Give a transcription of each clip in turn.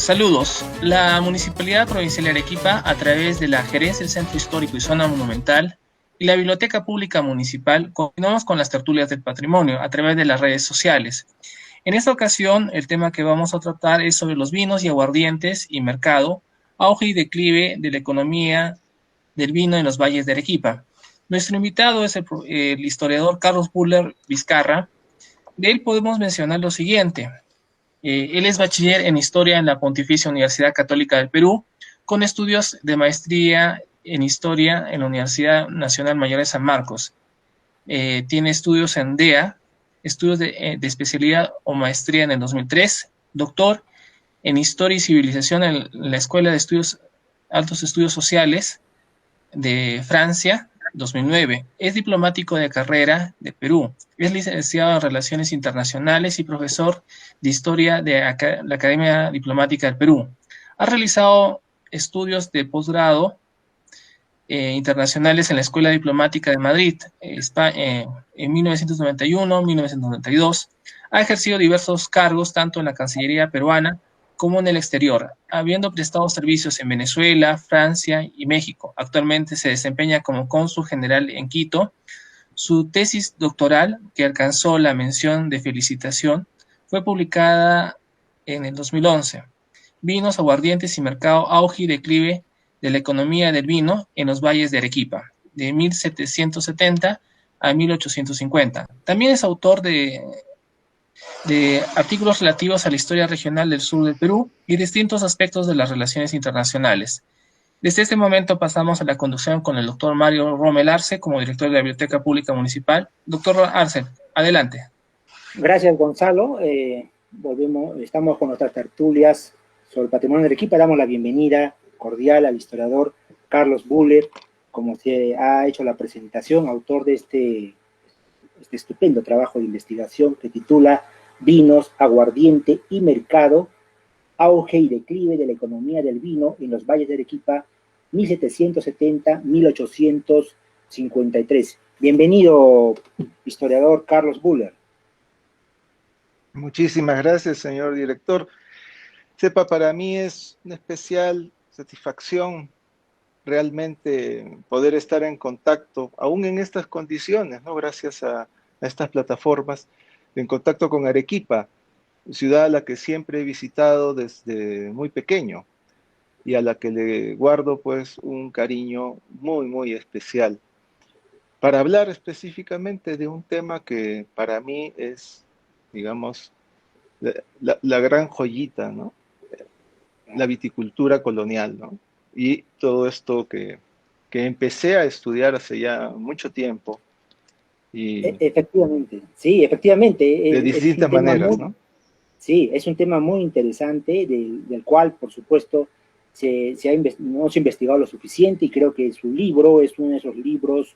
Saludos. La Municipalidad Provincial de Arequipa, a través de la Gerencia del Centro Histórico y Zona Monumental y la Biblioteca Pública Municipal, continuamos con las tertulias del patrimonio a través de las redes sociales. En esta ocasión, el tema que vamos a tratar es sobre los vinos y aguardientes y mercado, auge y declive de la economía del vino en los valles de Arequipa. Nuestro invitado es el historiador Carlos Buller Vizcarra. De él podemos mencionar lo siguiente. Él es bachiller en Historia en la Pontificia Universidad Católica del Perú, con estudios de maestría en Historia en la Universidad Nacional Mayor de San Marcos. Tiene estudios en DEA, estudios de especialidad o maestría en el 2003, doctor en Historia y Civilización en la Escuela de Estudios, Altos Estudios Sociales de Francia, 2009. Es diplomático de carrera de Perú. Es licenciado en Relaciones Internacionales y profesor de Historia de la Academia Diplomática del Perú. Ha realizado estudios de posgrado internacionales en la Escuela Diplomática de Madrid, en 1991-1992. Ha ejercido diversos cargos tanto en la Cancillería peruana como en el exterior, habiendo prestado servicios en Venezuela, Francia y México. Actualmente se desempeña como cónsul general en Quito. Su tesis doctoral, que alcanzó la mención de felicitación, fue publicada en el 2011. Vinos, aguardientes y mercado, auge y declive de la economía del vino en los valles de Arequipa, de 1770 a 1850. También es autor de artículos relativos a la historia regional del sur del Perú y distintos aspectos de las relaciones internacionales. Desde este momento pasamos a la conducción con el doctor Mario Rommel Arce, como director de la Biblioteca Pública Municipal. Doctor Arce, adelante. Gracias, Gonzalo. Estamos con nuestras tertulias sobre el patrimonio de Arequipa. Damos la bienvenida cordial al historiador Carlos Buller, como se ha hecho la presentación, autor de este estupendo trabajo de investigación que titula Vinos, aguardiente y mercado, auge y declive de la economía del vino en los valles de Arequipa, 1770-1853. Bienvenido, historiador Carlos Buller. Muchísimas gracias, señor director. Sepa, para mí es una especial satisfacción realmente poder estar en contacto, aún en estas condiciones, ¿no? Gracias a estas plataformas, en contacto con Arequipa, ciudad a la que siempre he visitado desde muy pequeño y a la que le guardo pues un cariño muy, muy especial. Para hablar específicamente de un tema que para mí es, digamos, la gran joyita, ¿no? La viticultura colonial, ¿no? Y todo esto que empecé a estudiar hace ya mucho tiempo. Y efectivamente, sí, efectivamente. de distintas maneras, ¿no? Sí, es un tema muy interesante, del cual, por supuesto, no se ha investigado lo suficiente, y creo que su libro es uno de esos libros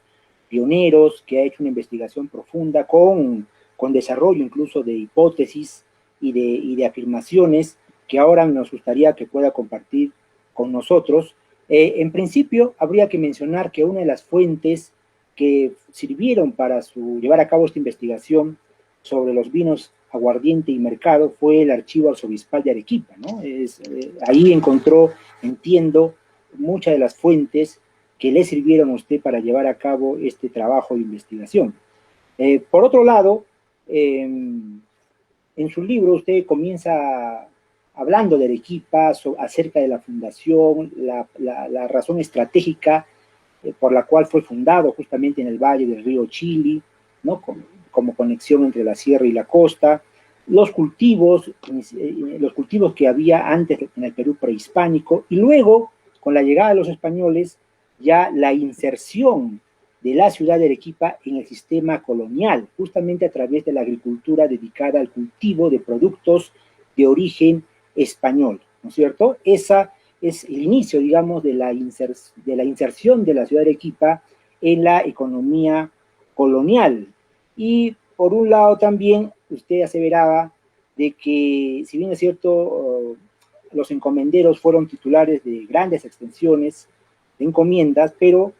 pioneros que ha hecho una investigación profunda con desarrollo incluso de hipótesis y de afirmaciones que ahora nos gustaría que pueda compartir con nosotros. En principio, habría que mencionar que una de las fuentes que sirvieron para llevar a cabo esta investigación sobre los vinos, aguardiente y mercado fue el Archivo Arzobispal de Arequipa, ¿no? Ahí encontró, entiendo, muchas de las fuentes que le sirvieron a usted para llevar a cabo este trabajo de investigación. Por otro lado, en su libro usted comienza hablando de Arequipa, acerca de la fundación, la razón estratégica por la cual fue fundado justamente en el valle del río Chili, ¿no? Como conexión entre la sierra y la costa, los cultivos que había antes en el Perú prehispánico, y luego, con la llegada de los españoles, ya la inserción de la ciudad de Arequipa en el sistema colonial, justamente a través de la agricultura dedicada al cultivo de productos de origen español, ¿no es cierto? Esa es el inicio, digamos, de la inserción de la ciudad de Arequipa en la economía colonial. Y por un lado también usted aseveraba de que, si bien es cierto, los encomenderos fueron titulares de grandes extensiones de encomiendas, pero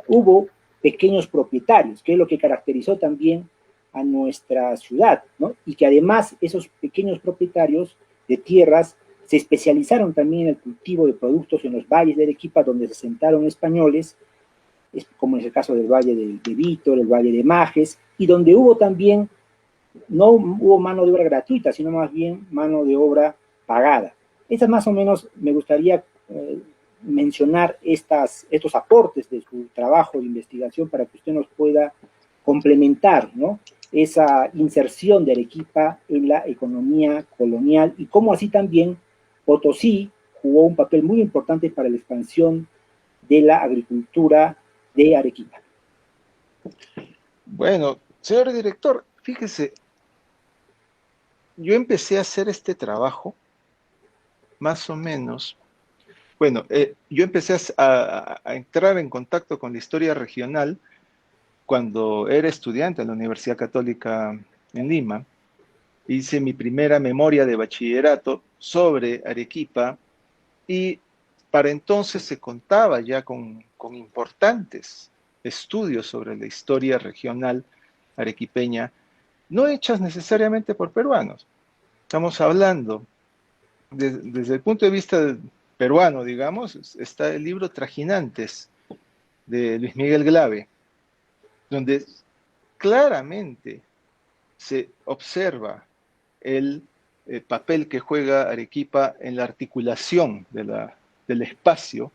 hubo pequeños propietarios, que es lo que caracterizó también a nuestra ciudad, ¿no? Y que además esos pequeños propietarios de tierras, se especializaron también en el cultivo de productos en los valles de Arequipa, donde se asentaron españoles, como es el caso del Valle de Vítor, el Valle de Majes, y donde hubo también, no hubo mano de obra gratuita, sino más bien mano de obra pagada. Esas más o menos me gustaría mencionar estos aportes de su trabajo de investigación para que usted nos pueda complementar, ¿no?, esa inserción de Arequipa en la economía colonial y cómo así también Potosí jugó un papel muy importante para la expansión de la agricultura de Arequipa. Bueno, señor director, fíjese, yo empecé a hacer este trabajo más o menos, bueno, yo empecé a entrar en contacto con la historia regional cuando era estudiante en la Universidad Católica en Lima. Hice mi primera memoria de bachillerato sobre Arequipa y para entonces se contaba ya con importantes estudios sobre la historia regional arequipeña, no hechas necesariamente por peruanos. Estamos hablando, desde el punto de vista peruano, digamos, está el libro Trajinantes de Luis Miguel Glave, donde claramente se observa el papel que juega Arequipa en la articulación del espacio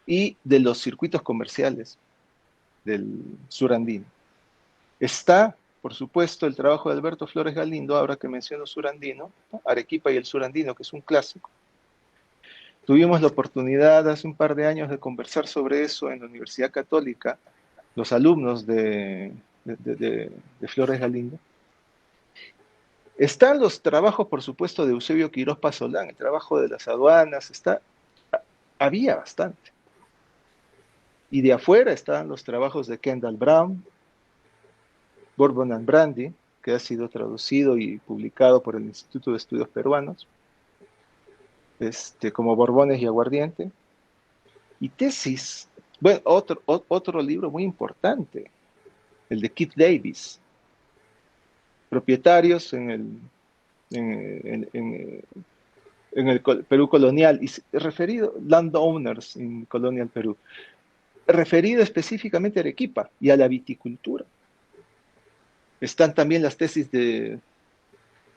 y de los circuitos comerciales del surandino. Está, por supuesto, el trabajo de Alberto Flores Galindo, ahora que menciono surandino, ¿no?, Arequipa y el surandino, que es un clásico. Tuvimos la oportunidad hace un par de años de conversar sobre eso en la Universidad Católica, los alumnos de Flores Galindo. Están los trabajos, por supuesto, de Eusebio Quirós Pasolán, el trabajo de las aduanas, había bastante. Y de afuera estaban los trabajos de Kendall Brown, Bourbon and Brandy, que ha sido traducido y publicado por el Instituto de Estudios Peruanos, como Borbones y Aguardiente. Y tesis, bueno, otro libro muy importante, el de Keith Davis, Propietarios en el Perú colonial, y referido, Landowners in Colonial Perú, referido específicamente a Arequipa y a la viticultura. Están también las tesis de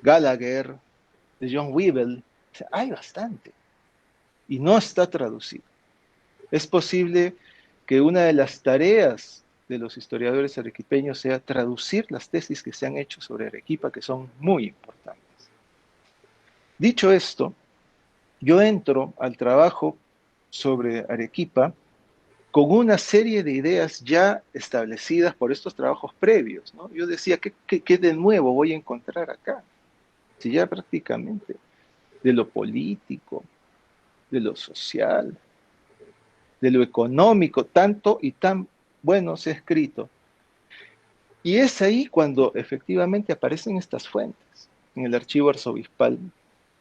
Gallagher, de John Weevil. O sea, hay bastante. Y no está traducido. Es posible que una de las tareas de los historiadores arequipeños sea traducir las tesis que se han hecho sobre Arequipa, que son muy importantes. Dicho esto, yo entro al trabajo sobre Arequipa con una serie de ideas ya establecidas por estos trabajos previos, ¿no? Yo decía, ¿qué de nuevo voy a encontrar acá? Si ya prácticamente de lo político, de lo social, de lo económico, tanto y tan bueno se ha escrito. Y es ahí cuando efectivamente aparecen estas fuentes en el archivo arzobispal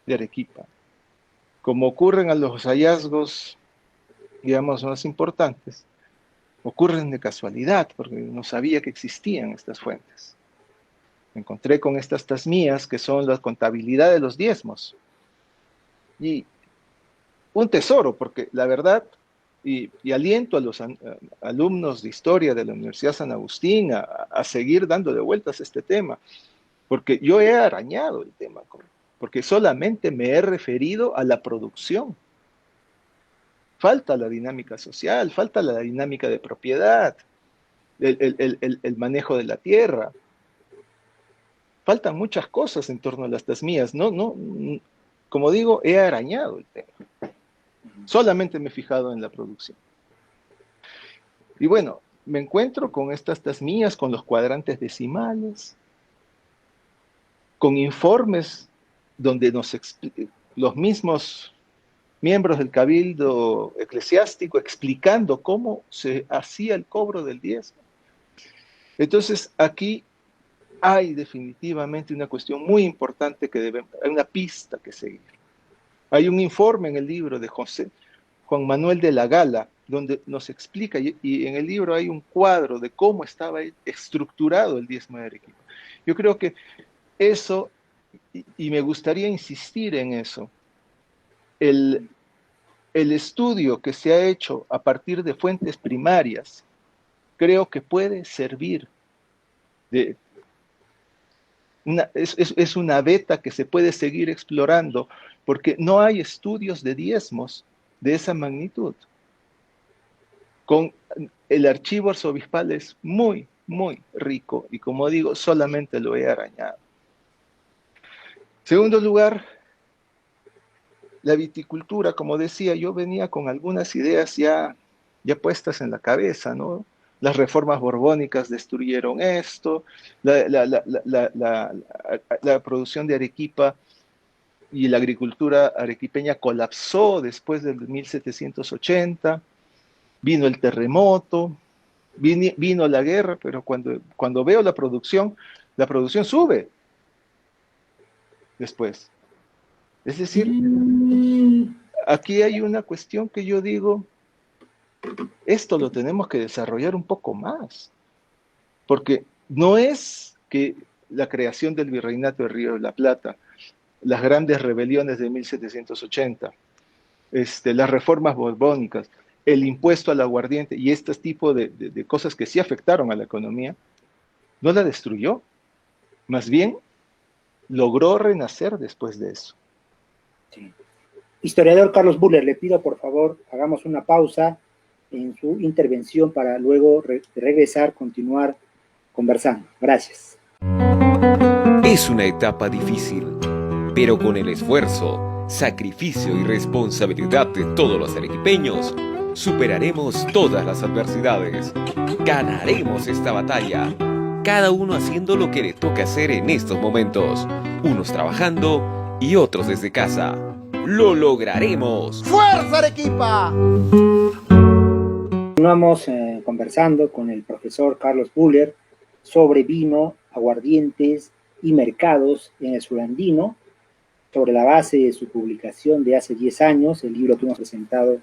de Arequipa. Como ocurren a los hallazgos, digamos, más importantes, ocurren de casualidad, porque no sabía que existían estas fuentes. Me encontré con estas tasmías, que son la contabilidad de los diezmos. Y un tesoro, porque la verdad, y aliento a los alumnos de historia de la Universidad San Agustín a seguir dándole vueltas a este tema, porque yo he arañado el tema, porque solamente me he referido a la producción. Falta la dinámica social, falta la dinámica de propiedad, el manejo de la tierra. Faltan muchas cosas en torno a las tasmías. Como digo, he arañado el tema. Solamente me he fijado en la producción. Y bueno, me encuentro con estas tasmías, con los cuadrantes decimales, con informes donde los mismos miembros del cabildo eclesiástico explicando cómo se hacía el cobro del diezmo. Entonces, aquí hay definitivamente una cuestión muy importante hay una pista que seguir. Hay un informe en el libro de Juan Manuel de la Gala, donde nos explica, y en el libro hay un cuadro de cómo estaba estructurado el diezmo de Arequipa. Yo creo que eso y me gustaría insistir en eso, el estudio que se ha hecho a partir de fuentes primarias, creo que puede servir es una beta que se puede seguir explorando, porque no hay estudios de diezmos de esa magnitud. El archivo arzobispal es muy, muy rico, y como digo, solamente lo he arañado. Segundo lugar, la viticultura, como decía, yo venía con algunas ideas ya puestas en la cabeza, ¿no? Las reformas borbónicas destruyeron esto, la producción de Arequipa y la agricultura arequipeña colapsó después del 1780, vino el terremoto, vino la guerra, pero cuando veo la producción sube después. Es decir, aquí hay una cuestión que yo digo, esto lo tenemos que desarrollar un poco más, porque no es que la creación del Virreinato de Río de la Plata, las grandes rebeliones de 1780, las reformas borbónicas, el impuesto al aguardiente y este tipo de cosas que sí afectaron a la economía, no la destruyó, más bien logró renacer después de eso. Sí. Historiador Carlos Buller, le pido por favor, hagamos una pausa en su intervención para luego regresar, continuar conversando. Gracias. Es una etapa difícil, pero con el esfuerzo, sacrificio y responsabilidad de todos los arequipeños, superaremos todas las adversidades. Ganaremos esta batalla, cada uno haciendo lo que le toca hacer en estos momentos, unos trabajando y otros desde casa. ¡Lo lograremos! ¡Fuerza, Arequipa! Continuamos conversando con el profesor Carlos Buller sobre vino, aguardientes y mercados en el surandino, sobre la base de su publicación de hace 10 años, el libro que hemos presentado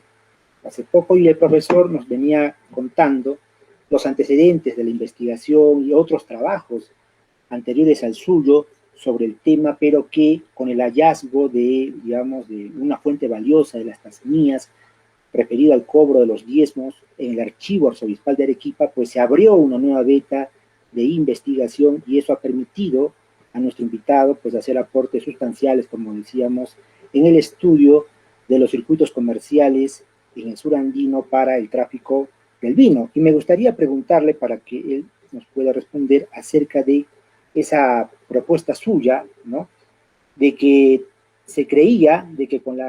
hace poco, y el profesor nos venía contando los antecedentes de la investigación y otros trabajos anteriores al suyo sobre el tema, pero que con el hallazgo de, digamos, de una fuente valiosa de las Tanzanias, referido al cobro de los diezmos en el archivo arzobispal de Arequipa, pues se abrió una nueva beta de investigación, y eso ha permitido a nuestro invitado pues hacer aportes sustanciales, como decíamos, en el estudio de los circuitos comerciales en el surandino para el tráfico del vino. Y me gustaría preguntarle, para que él nos pueda responder acerca de esa propuesta suya, ¿no? De que se creía de que con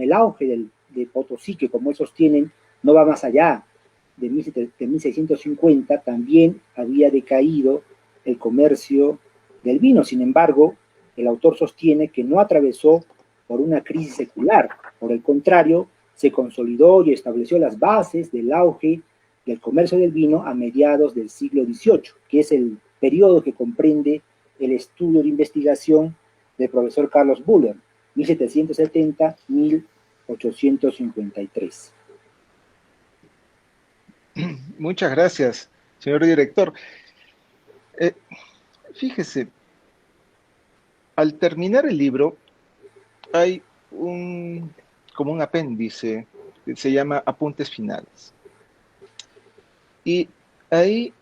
el auge de Potosí, que como él sostienen, no va más allá de 1650, también había decaído el comercio del vino. Sin embargo, el autor sostiene que no atravesó por una crisis secular, por el contrario, se consolidó y estableció las bases del auge del comercio del vino a mediados del siglo XVIII, que es el periodo que comprende el estudio de investigación del profesor Carlos Buller, 1770-1853. Muchas gracias, señor director. Fíjese, al terminar el libro hay como un apéndice que se llama Apuntes Finales. Y ahí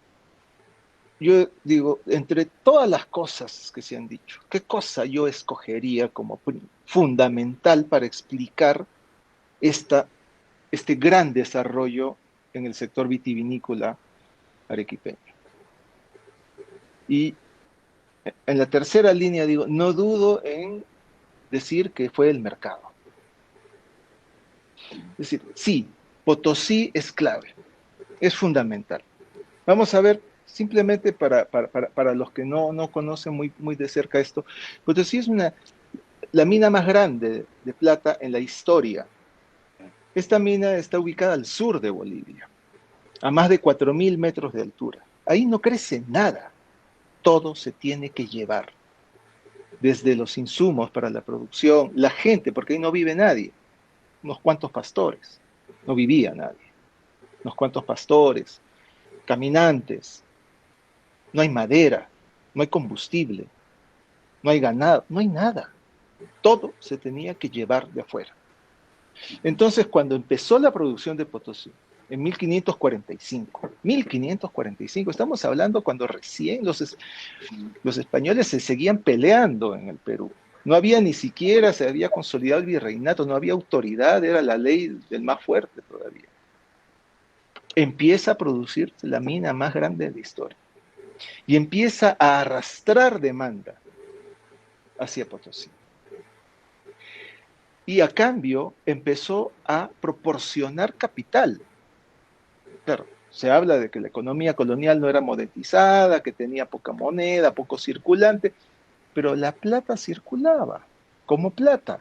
yo digo, entre todas las cosas que se han dicho, ¿qué cosa yo escogería como fundamental para explicar este gran desarrollo en el sector vitivinícola arequipeño? Y en la tercera línea digo, no dudo en decir que fue el mercado. Es decir, sí, Potosí es clave, es fundamental. Vamos a ver, simplemente para los que no conocen muy de cerca esto, Potosí es la mina más grande de plata en la historia. Esta mina está ubicada al sur de Bolivia, a más de 4.000 metros de altura. Ahí no crece nada, todo se tiene que llevar, desde los insumos para la producción, la gente, porque ahí no vive nadie, unos cuantos pastores, no vivía nadie, unos cuantos pastores, caminantes, no hay madera, no hay combustible. no hay ganado, no hay nada. Todo se tenía que llevar de afuera. Entonces, cuando empezó la producción de Potosí, en 1545, estamos hablando cuando recién los españoles se seguían peleando en el Perú. No había ni siquiera, se había consolidado el virreinato, no había autoridad, era la ley del más fuerte todavía. Empieza a producirse la mina más grande de la historia y empieza a arrastrar demanda hacia Potosí. Y a cambio empezó a proporcionar capital. Claro, se habla de que la economía colonial no era monetizada, que tenía poca moneda, poco circulante, pero la plata circulaba como plata.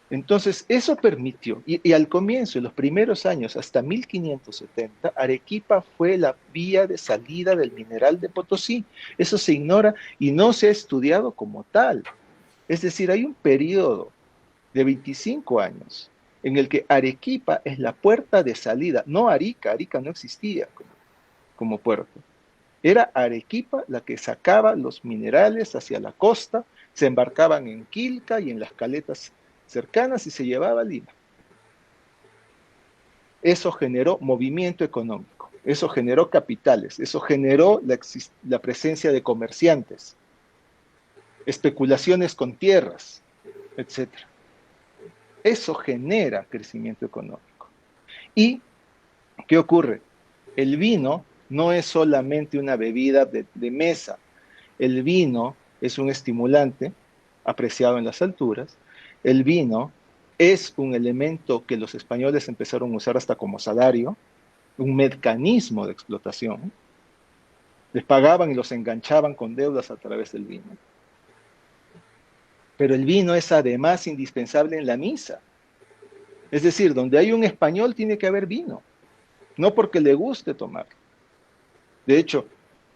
Entonces, eso permitió, y al comienzo, en los primeros años, hasta 1570, Arequipa fue la vía de salida del mineral de Potosí. Eso se ignora y no se ha estudiado como tal. Es decir, hay un periodo de 25 años en el que Arequipa es la puerta de salida, no Arica. Arica no existía como puerto. Era Arequipa la que sacaba los minerales hacia la costa, se embarcaban en Quilca y en las caletas cercanas y se llevaba a Lima. Eso generó movimiento económico, eso generó capitales, eso generó la presencia de comerciantes, especulaciones con tierras, etc. Eso genera crecimiento económico. ¿Y qué ocurre? El vino no es solamente una bebida de mesa. El vino es un estimulante apreciado en las alturas. El vino es un elemento que los españoles empezaron a usar hasta como salario, un mecanismo de explotación. Les pagaban y los enganchaban con deudas a través del vino. Pero el vino es además indispensable en la misa. Es decir, donde hay un español tiene que haber vino, no porque le guste tomarlo. De hecho,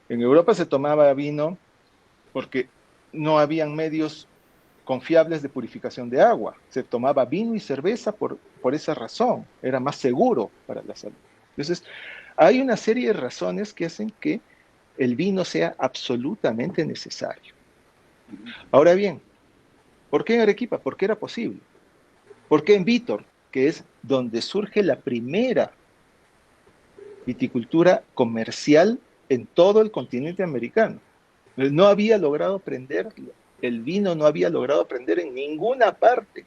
en Europa se tomaba vino porque no habían medios confiables de purificación de agua. Se tomaba vino y cerveza por esa razón. Era más seguro para la salud. Entonces, hay una serie de razones que hacen que el vino sea absolutamente necesario. Ahora bien, ¿por qué en Arequipa? Porque era posible. ¿Por qué en Vítor? Que es donde surge la primera viticultura comercial en todo el continente americano. No había logrado prender, el vino no había logrado prender en ninguna parte.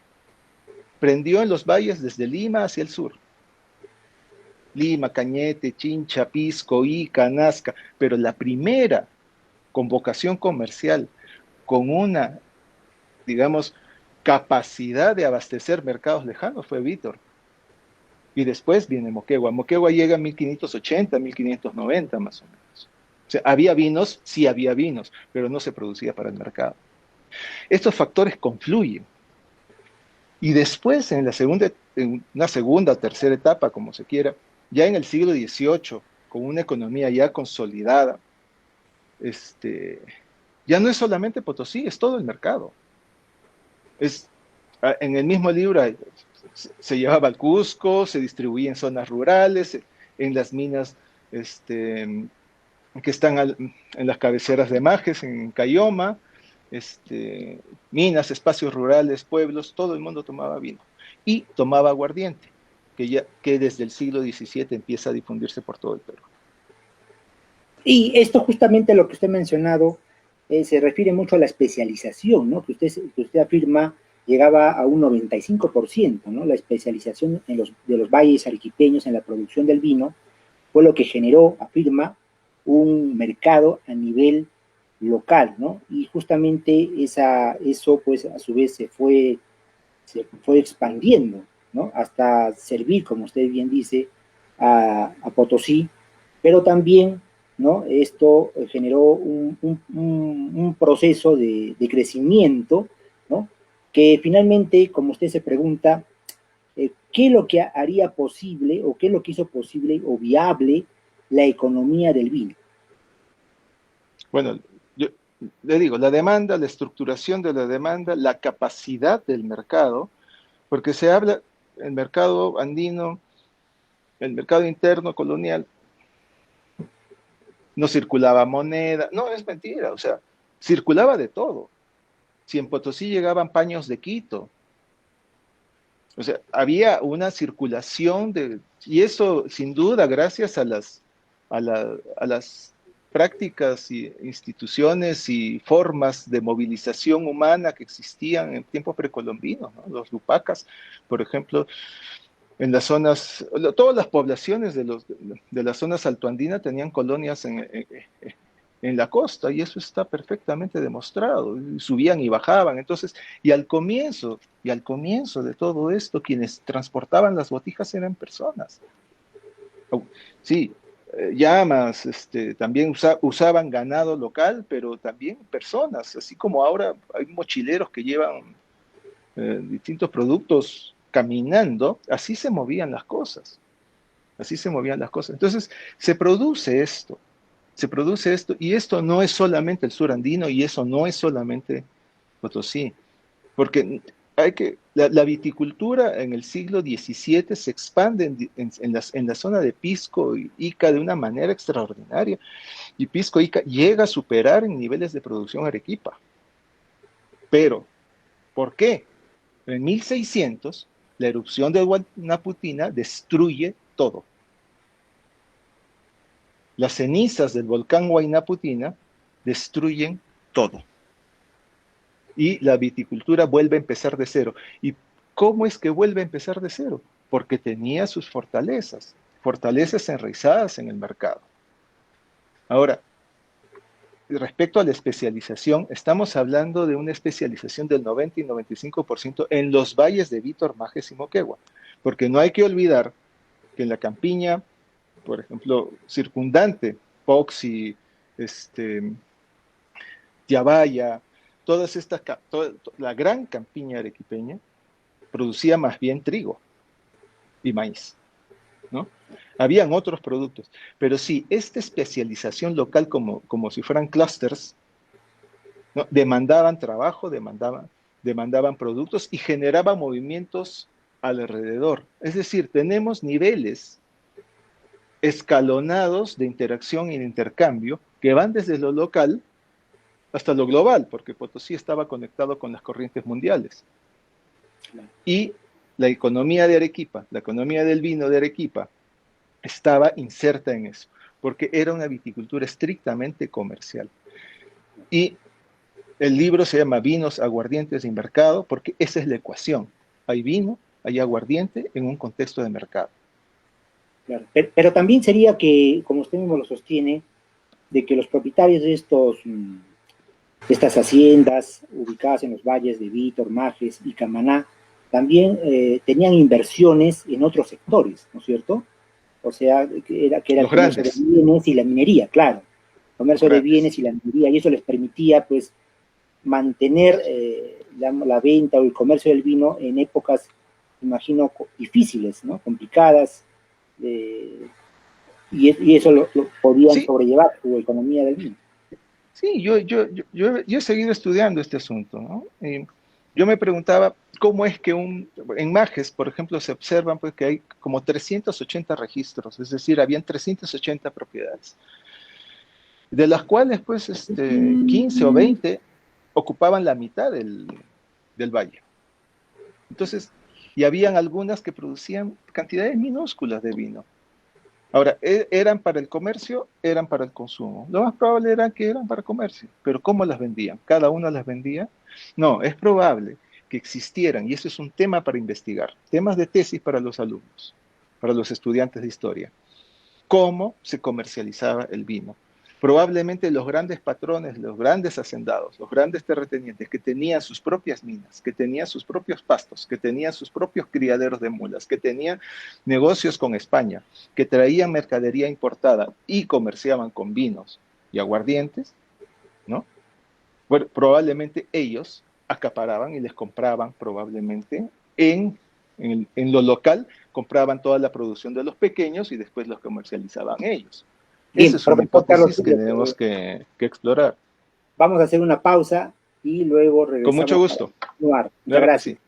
Prendió en los valles desde Lima hacia el sur. Lima, Cañete, Chincha, Pisco, Ica, Nazca, pero la primera con vocación comercial, con una, digamos, capacidad de abastecer mercados lejanos fue Vítor. Y después viene Moquegua. Moquegua llega en 1580, 1590 más o menos. O sea, ¿había vinos? Sí había vinos, pero no se producía para el mercado. Estos factores confluyen. Y después, en una segunda o tercera etapa, como se quiera, ya en el siglo XVIII, con una economía ya consolidada, ya no es solamente Potosí, es todo el mercado. En el mismo libro se llevaba al Cusco, se distribuía en zonas rurales, en las minas que están en las cabeceras de Majes, en Cayoma, minas, espacios rurales, pueblos, todo el mundo tomaba vino. Y tomaba aguardiente, que desde el siglo XVII empieza a difundirse por todo el Perú. Y esto justamente lo que usted ha mencionado se refiere mucho a la especialización, ¿no? Que usted afirma llegaba a un 95%, ¿no? La especialización de los valles arequipeños en la producción del vino fue lo que generó, afirma, un mercado a nivel local, ¿no? Y justamente eso, pues, a su vez se fue expandiendo, ¿no? Hasta servir, como usted bien dice, a Potosí, pero también, ¿no? Esto generó un proceso de crecimiento, ¿no? Que finalmente, como usted se pregunta, ¿qué es lo que haría posible o qué es lo que hizo posible o viable la economía del vino? Bueno, yo le digo, la demanda, la estructuración de la demanda, la capacidad del mercado, porque se habla, el mercado andino, el mercado interno colonial, no circulaba moneda, no, es mentira, o sea, circulaba de todo. Si en Potosí llegaban paños de Quito, o sea, había una circulación y eso sin duda gracias a las prácticas y instituciones y formas de movilización humana que existían en tiempos precolombinos, ¿no? Los lupacas, por ejemplo, en las zonas, todas las poblaciones de las zonas altoandinas tenían colonias en la costa, y eso está perfectamente demostrado, y subían y bajaban. Entonces, y al comienzo de todo esto, quienes transportaban las botijas eran personas. Sí, llamas, también usaban ganado local, pero también personas, así como ahora hay mochileros que llevan distintos productos caminando, así se movían las cosas, Entonces, se produce esto, y esto no es solamente el sur andino, y eso no es solamente Potosí, porque la viticultura en el siglo XVII se expande en la zona de Pisco y Ica de una manera extraordinaria, y Pisco Ica llega a superar en niveles de producción Arequipa. Pero, ¿por qué? En 1600, la erupción de Huaynaputina destruye todo. Las cenizas del volcán Huaynaputina destruyen todo. Y la viticultura vuelve a empezar de cero. ¿Y cómo es que vuelve a empezar de cero? Porque tenía sus fortalezas enraizadas en el mercado. Ahora, respecto a la especialización, estamos hablando de una especialización del 90 y 95% en los valles de Vítor, Majes y Moquegua, porque no hay que olvidar que en la campiña, por ejemplo, circundante, Poxi, Tiabaya, la gran campiña arequipeña producía más bien trigo y maíz, ¿no? Habían otros productos, pero sí, esta especialización local como si fueran clústeres, ¿no? Demandaban trabajo, demandaban productos y generaban movimientos alrededor. Es decir, tenemos niveles escalonados de interacción y de intercambio que van desde lo local hasta lo global, porque Potosí estaba conectado con las corrientes mundiales. Y la economía de Arequipa, la economía del vino de Arequipa, estaba inserta en eso, porque era una viticultura estrictamente comercial. Y el libro se llama Vinos, Aguardientes y Mercado, porque esa es la ecuación. Hay vino, hay aguardiente en un contexto de mercado. Claro. Pero también sería que, como usted mismo lo sostiene, de que los propietarios de estas haciendas ubicadas en los valles de Vítor, Majes y Camaná también tenían inversiones en otros sectores, ¿no es cierto? O sea, que era el comercio de bienes y la minería, claro. Comercio de bienes y la minería, y eso les permitía, pues, mantener la venta o el comercio del vino en épocas, imagino, difíciles, ¿no? Complicadas, y eso lo podían sobrellevar su economía del vino. Sí, yo he seguido estudiando este asunto, ¿no? Yo me preguntaba cómo es que en Majes, por ejemplo, se observan pues, que hay como 380 registros, es decir, habían 380 propiedades, de las cuales pues 15 o 20 ocupaban la mitad del valle. Entonces, y habían algunas que producían cantidades minúsculas de vino. Ahora, ¿eran para el comercio? Eran para el consumo. Lo más probable era que eran para comercio. Pero ¿cómo las vendían? ¿Cada una las vendía? No, es probable que existieran, y eso es un tema para investigar, temas de tesis para los alumnos, para los estudiantes de historia. ¿Cómo se comercializaba el vino? Probablemente los grandes patrones, los grandes hacendados, los grandes terratenientes que tenían sus propias minas, que tenían sus propios pastos, que tenían sus propios criaderos de mulas, que tenían negocios con España, que traían mercadería importada y comerciaban con vinos y aguardientes, ¿no? Bueno, probablemente ellos acaparaban y les compraban probablemente en lo local, compraban toda la producción de los pequeños y después los comercializaban ellos. Bien, esa es una hipótesis que tenemos que explorar. Vamos a hacer una pausa y luego regresamos. Con mucho gusto. Muchas gracias.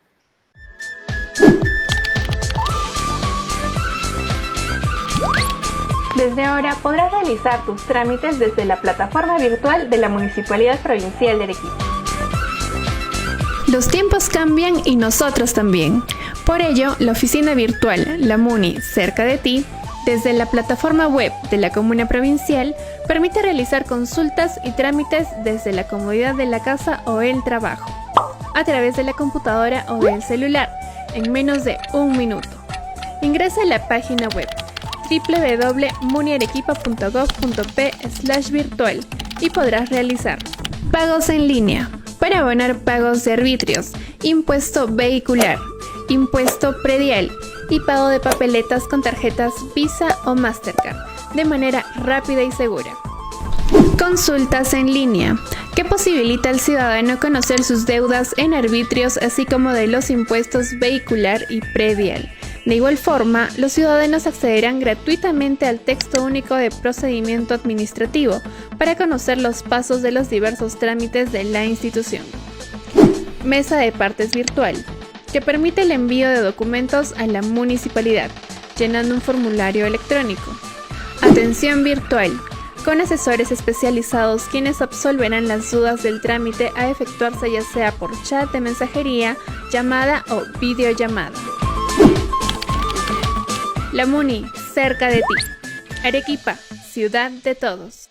Desde ahora podrás realizar tus trámites desde la plataforma virtual de la Municipalidad Provincial de Arequipa. Los tiempos cambian y nosotros también. Por ello, la oficina virtual, la MUNI, cerca de ti, desde la plataforma web de la Comuna Provincial, permite realizar consultas y trámites desde la comodidad de la casa o el trabajo, a través de la computadora o del celular, en menos de un minuto. Ingresa a la página web www.muniarequipa.gov.p/virtual y podrás realizar pagos en línea para abonar pagos de arbitrios, impuesto vehicular, impuesto predial y pago de papeletas con tarjetas Visa o Mastercard de manera rápida y segura. Consultas en línea, que posibilita al ciudadano conocer sus deudas en arbitrios, así como de los impuestos vehicular y predial. De igual forma, los ciudadanos accederán gratuitamente al texto único de procedimiento administrativo para conocer los pasos de los diversos trámites de la institución. Mesa de partes virtual, que permite el envío de documentos a la municipalidad, llenando un formulario electrónico. Atención virtual, con asesores especializados quienes absolverán las dudas del trámite a efectuarse ya sea por chat de mensajería, llamada o videollamada. La MUNI, cerca de ti. Arequipa, ciudad de todos.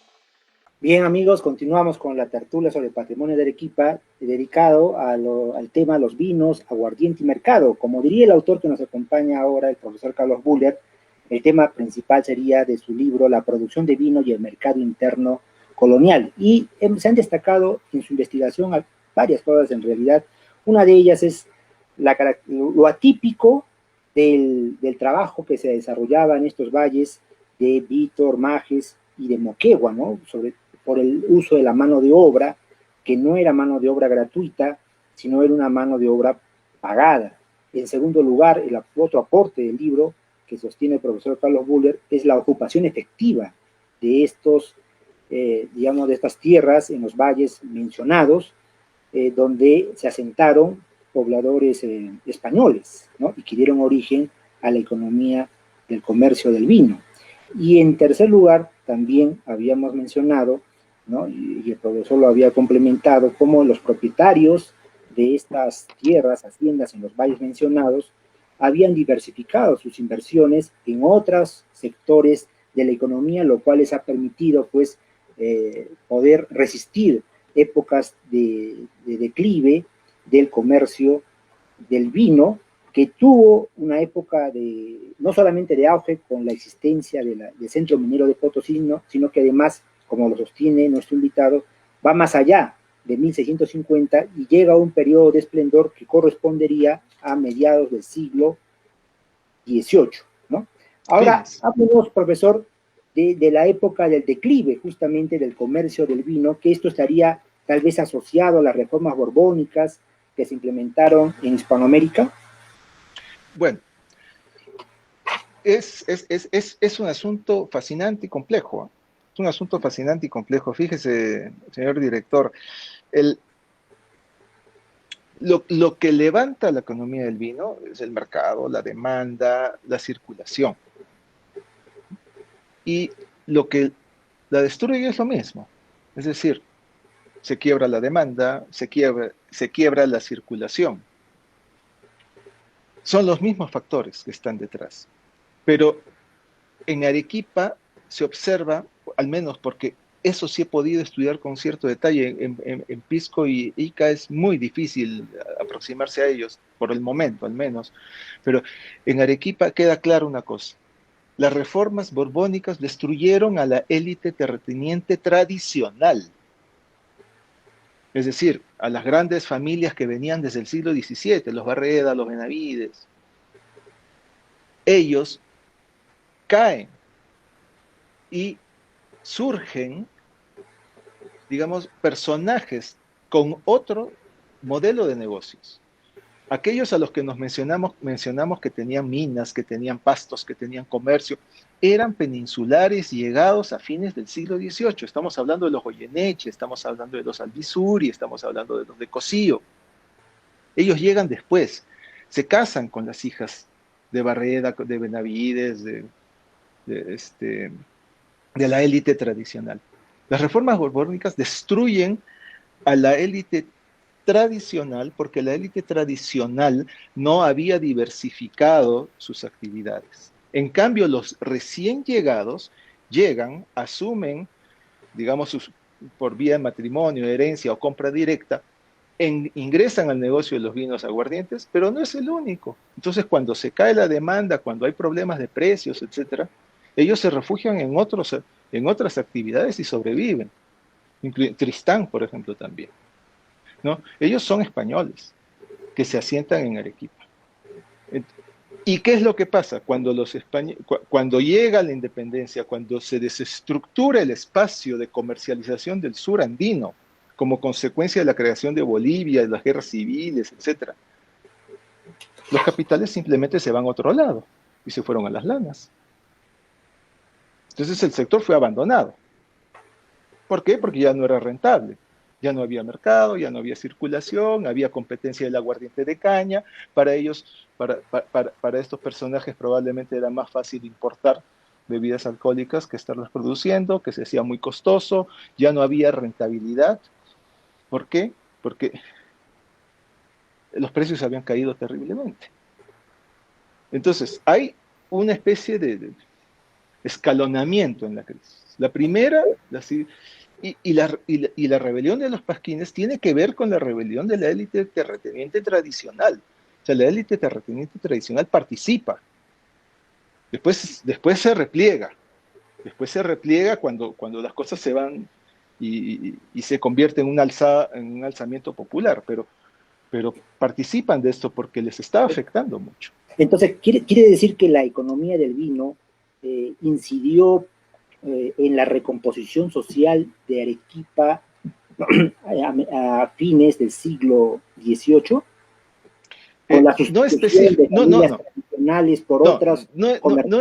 Bien, amigos, continuamos con la tertulia sobre el patrimonio de Arequipa, dedicado al tema los vinos, aguardiente y mercado. Como diría el autor que nos acompaña ahora, el profesor Carlos Buller, el tema principal sería de su libro La producción de vino y el mercado interno colonial. Y se han destacado en su investigación varias cosas en realidad. Una de ellas es lo atípico del trabajo que se desarrollaba en estos valles de Vítor, Majes y de Moquegua, ¿no? Por el uso de la mano de obra, que no era mano de obra gratuita, sino era una mano de obra pagada. En segundo lugar, el otro aporte del libro que sostiene el profesor Carlos Buller es la ocupación efectiva de estos, de estas tierras en los valles mencionados, donde se asentaron pobladores españoles, ¿no? Y que dieron origen a la economía del comercio del vino. Y en tercer lugar, también habíamos mencionado, ¿no? Y el profesor lo había complementado, cómo los propietarios de estas tierras, haciendas en los valles mencionados, habían diversificado sus inversiones en otros sectores de la economía, lo cual les ha permitido, pues, poder resistir épocas de declive del comercio del vino, que tuvo una época no solamente de auge con la existencia del centro minero de Potosí, sino que además, como lo sostiene nuestro invitado, va más allá de 1650 y llega a un periodo de esplendor que correspondería a mediados del siglo XVIII, ¿no? Ahora, hablemos, profesor, de la época del declive, justamente del comercio del vino, que esto estaría tal vez asociado a las reformas borbónicas que se implementaron en Hispanoamérica. Bueno, es un asunto fascinante y complejo, ¿eh? Es un asunto fascinante y complejo. Fíjese, señor director, lo que levanta la economía del vino es el mercado, la demanda, la circulación. Y lo que la destruye es lo mismo. Es decir, se quiebra la demanda, se quiebra la circulación. Son los mismos factores que están detrás. Pero en Arequipa se observa, al menos porque eso sí he podido estudiar con cierto detalle, en Pisco y Ica es muy difícil aproximarse a ellos, por el momento al menos, pero en Arequipa queda clara una cosa: las reformas borbónicas destruyeron a la élite terrateniente tradicional, es decir, a las grandes familias que venían desde el siglo XVII, los Barreda, los Benavides. Ellos caen y surgen, digamos, personajes con otro modelo de negocios. Aquellos a los que nos mencionamos que tenían minas, que tenían pastos, que tenían comercio, eran peninsulares llegados a fines del siglo XVIII. Estamos hablando de los Goyeneche, estamos hablando de los Alvisuri, estamos hablando de los de Cosío. Ellos llegan después, se casan con las hijas de Barreda, de Benavides, de la élite tradicional. Las reformas borbónicas destruyen a la élite tradicional porque la élite tradicional no había diversificado sus actividades. En cambio, los recién llegados llegan, asumen, digamos, por vía de matrimonio, herencia o compra directa, ingresan al negocio de los vinos aguardientes, pero no es el único. Entonces, cuando se cae la demanda, cuando hay problemas de precios, etcétera, ellos se refugian en otras actividades y sobreviven. Tristán, por ejemplo, también, ¿no? Ellos son españoles que se asientan en Arequipa. ¿Y qué es lo que pasa? Cuando llega la independencia, cuando se desestructura el espacio de comercialización del sur andino, como consecuencia de la creación de Bolivia, de las guerras civiles, etc., los capitales simplemente se van a otro lado y se fueron a las lanas. Entonces el sector fue abandonado. ¿Por qué? Porque ya no era rentable. Ya no había mercado, ya no había circulación, había competencia del aguardiente de caña. Para ellos, para estos personajes probablemente era más fácil importar bebidas alcohólicas que estarlas produciendo, que se hacía muy costoso, ya no había rentabilidad. ¿Por qué? Porque los precios habían caído terriblemente. Entonces, hay una especie de escalonamiento en la crisis. La primera, y la rebelión de los pasquines tiene que ver con la rebelión de la élite terrateniente tradicional. O sea, la élite terrateniente tradicional participa. Después se repliega. Después se repliega cuando las cosas se van y se convierte en un alzamiento popular. Pero participan de esto porque les está afectando mucho. Entonces, quiere decir que la economía del vino incidió en la recomposición social de Arequipa a fines del siglo XVIII, con la sustitución de familias tradicionales por otras. No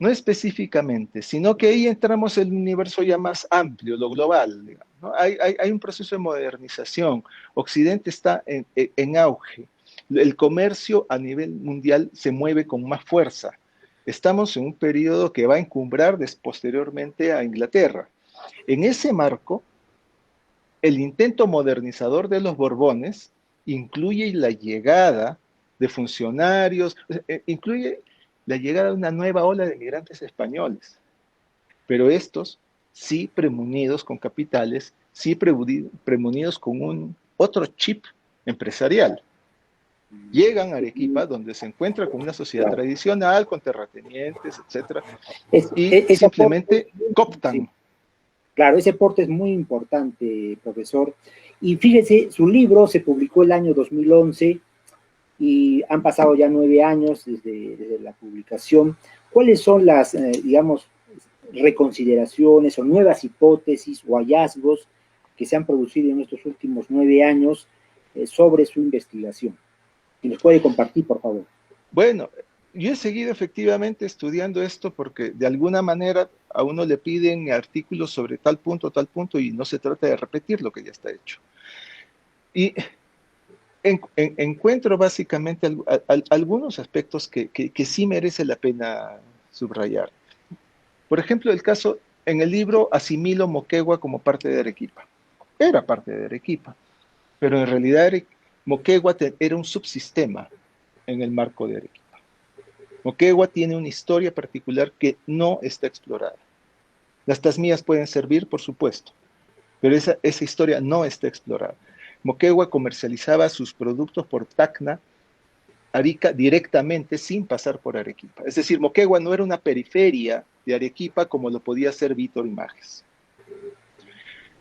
específicamente, sino que ahí entramos en el universo ya más amplio, lo global, digamos, ¿no? Hay un proceso de modernización. Occidente está en auge. El comercio a nivel mundial se mueve con más fuerza. Estamos en un periodo que va a encumbrar posteriormente a Inglaterra. En ese marco, el intento modernizador de los Borbones incluye la llegada de funcionarios, incluye la llegada de una nueva ola de migrantes españoles, pero estos sí premunidos con capitales, sí premunidos con otro chip empresarial. Llegan a Arequipa, donde se encuentra con una sociedad tradicional, con terratenientes, etc. Y simplemente cooptan. Sí. Claro, ese aporte es muy importante, profesor. Y fíjese, su libro se publicó el año 2011 y han pasado ya 9 años desde la publicación. ¿Cuáles son las, digamos, reconsideraciones o nuevas hipótesis o hallazgos que se han producido en estos últimos 9 años sobre su investigación? Si nos puede compartir, por favor. Bueno, yo he seguido efectivamente estudiando esto porque de alguna manera a uno le piden artículos sobre tal punto, y no se trata de repetir lo que ya está hecho. Y encuentro básicamente algunos aspectos que sí merece la pena subrayar. Por ejemplo, el caso, en el libro asimilo Moquegua como parte de Arequipa. Era parte de Arequipa, pero en realidad Moquegua era un subsistema en el marco de Arequipa. Moquegua tiene una historia particular que no está explorada. Las tasmías pueden servir, por supuesto, pero esa historia no está explorada. Moquegua comercializaba sus productos por Tacna, Arica, directamente, sin pasar por Arequipa. Es decir, Moquegua no era una periferia de Arequipa como lo podía hacer Vítor y Majes.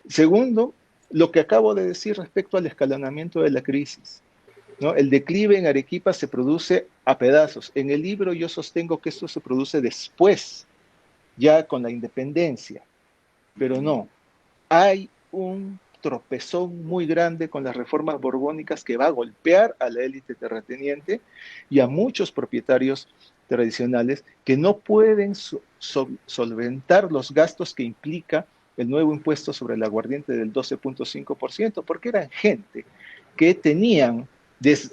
Segundo, lo que acabo de decir respecto al escalonamiento de la crisis, ¿no? El declive en Arequipa se produce a pedazos. En el libro yo sostengo que esto se produce después, ya con la independencia, pero no. Hay un tropezón muy grande con las reformas borbónicas que va a golpear a la élite terrateniente y a muchos propietarios tradicionales que no pueden solventar los gastos que implica el nuevo impuesto sobre el aguardiente del 12.5%, porque eran gente que tenían,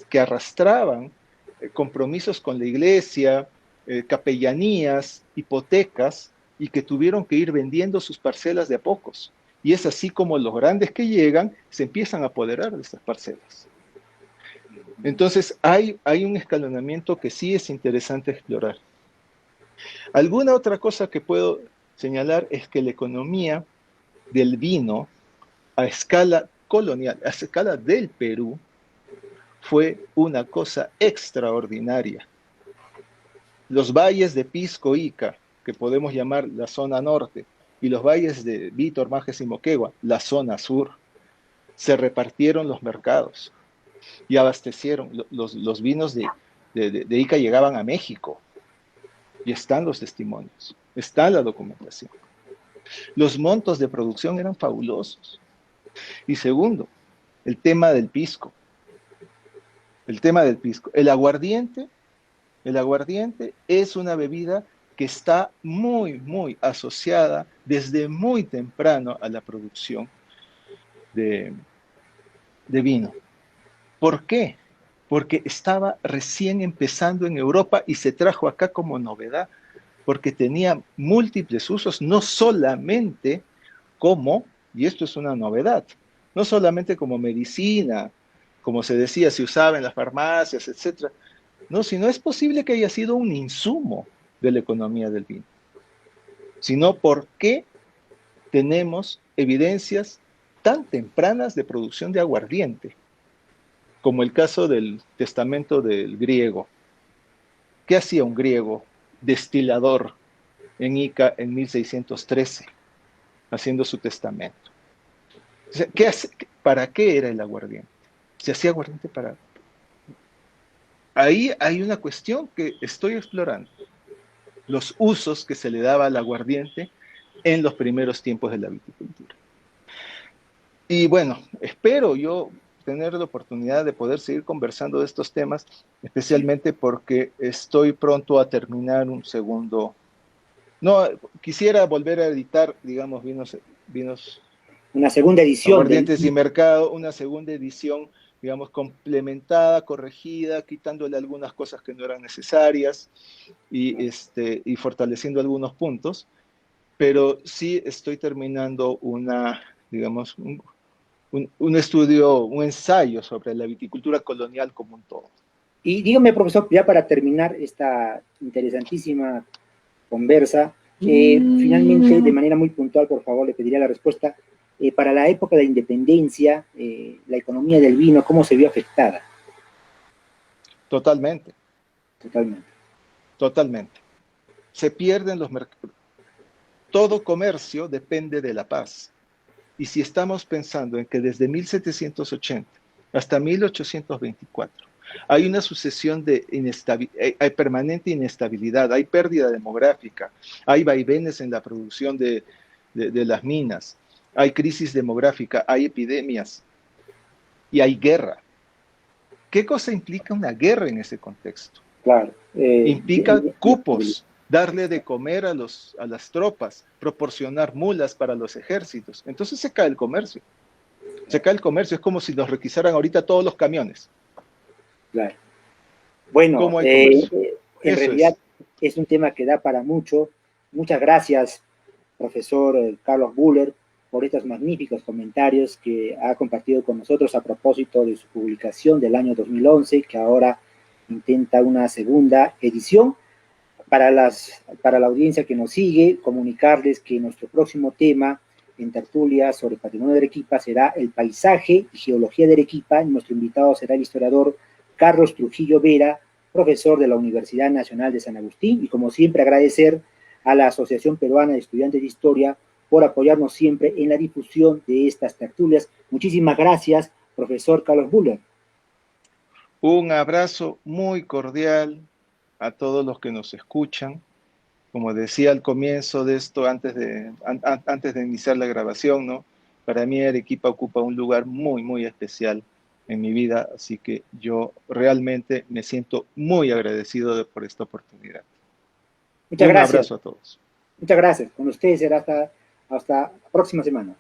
que arrastraban compromisos con la iglesia, capellanías, hipotecas, y que tuvieron que ir vendiendo sus parcelas de a pocos. Y es así como los grandes que llegan se empiezan a apoderar de estas parcelas. Entonces hay un escalonamiento que sí es interesante explorar. Alguna otra cosa que puedo señalar es que la economía del vino a escala colonial, a escala del Perú, fue una cosa extraordinaria. Los valles de Pisco Ica, que podemos llamar la zona norte, y los valles de Vítor, Majes y Moquegua, la zona sur, se repartieron los mercados y abastecieron. Los vinos de Ica llegaban a México, y están los testimonios, está la documentación. Los montos de producción eran fabulosos. Y segundo, el tema del pisco. El tema del pisco. El aguardiente es una bebida que está muy, muy asociada desde muy temprano a la producción de vino. ¿Por qué? Porque estaba recién empezando en Europa y se trajo acá como novedad, porque tenía múltiples usos, no solamente como, y esto es una novedad, no solamente como medicina, como se decía, se usaba en las farmacias, etc. No, sino es posible que haya sido un insumo de la economía del vino, sino porque tenemos evidencias tan tempranas de producción de aguardiente, como el caso del testamento del griego. ¿Qué hacía un griego destilador en Ica en 1613, haciendo su testamento? O sea, ¿para qué era el aguardiente? Se hacía aguardiente para... Ahí hay una cuestión que estoy explorando. Los usos que se le daba al aguardiente en los primeros tiempos de la viticultura. Y bueno, espero yo tener la oportunidad de poder seguir conversando de estos temas, especialmente porque estoy pronto a terminar un segundo... No, quisiera volver a editar, digamos, vinos una segunda edición. Aguardientes y Mercado, una segunda edición, digamos, complementada, corregida, quitándole algunas cosas que no eran necesarias y fortaleciendo algunos puntos, pero sí estoy terminando digamos, un estudio, un ensayo sobre la viticultura colonial como un todo. Y dígame, profesor, ya para terminar esta interesantísima conversa, finalmente, de manera muy puntual, por favor, le pediría la respuesta. Para la época de la independencia, la economía del vino, ¿cómo se vio afectada? Totalmente. Totalmente. Se pierden los mercados. Todo comercio depende de la paz. Y si estamos pensando en que desde 1780 hasta 1824 hay una sucesión de hay permanente inestabilidad, hay pérdida demográfica, hay vaivenes en la producción de las minas, hay crisis demográfica, hay epidemias y hay guerra. ¿Qué cosa implica una guerra en ese contexto? Claro. Implica cupos, darle de comer a las tropas, proporcionar mulas para los ejércitos. Entonces se cae el comercio. Se cae el comercio, es como si nos requisaran ahorita todos los camiones. Claro. Bueno, en realidad es un tema que da para mucho. Muchas gracias, profesor Carlos Bühler, por estos magníficos comentarios que ha compartido con nosotros a propósito de su publicación del año 2011, que ahora intenta una segunda edición. Para la audiencia que nos sigue, comunicarles que nuestro próximo tema en tertulia sobre patrimonio de Arequipa será el paisaje y geología de Arequipa. Nuestro invitado será el historiador Carlos Trujillo Vera, profesor de la Universidad Nacional de San Agustín, y como siempre agradecer a la Asociación Peruana de Estudiantes de Historia por apoyarnos siempre en la difusión de estas tertulias. Muchísimas gracias, profesor Carlos Bühler. Un abrazo muy cordial a todos los que nos escuchan. Como decía al comienzo de esto, antes de iniciar la grabación, ¿no? Para mí Arequipa ocupa un lugar muy, muy especial en mi vida, así que yo realmente me siento muy agradecido por esta oportunidad. Muchas gracias. Un abrazo a todos. Muchas gracias. Con ustedes será hasta la próxima semana.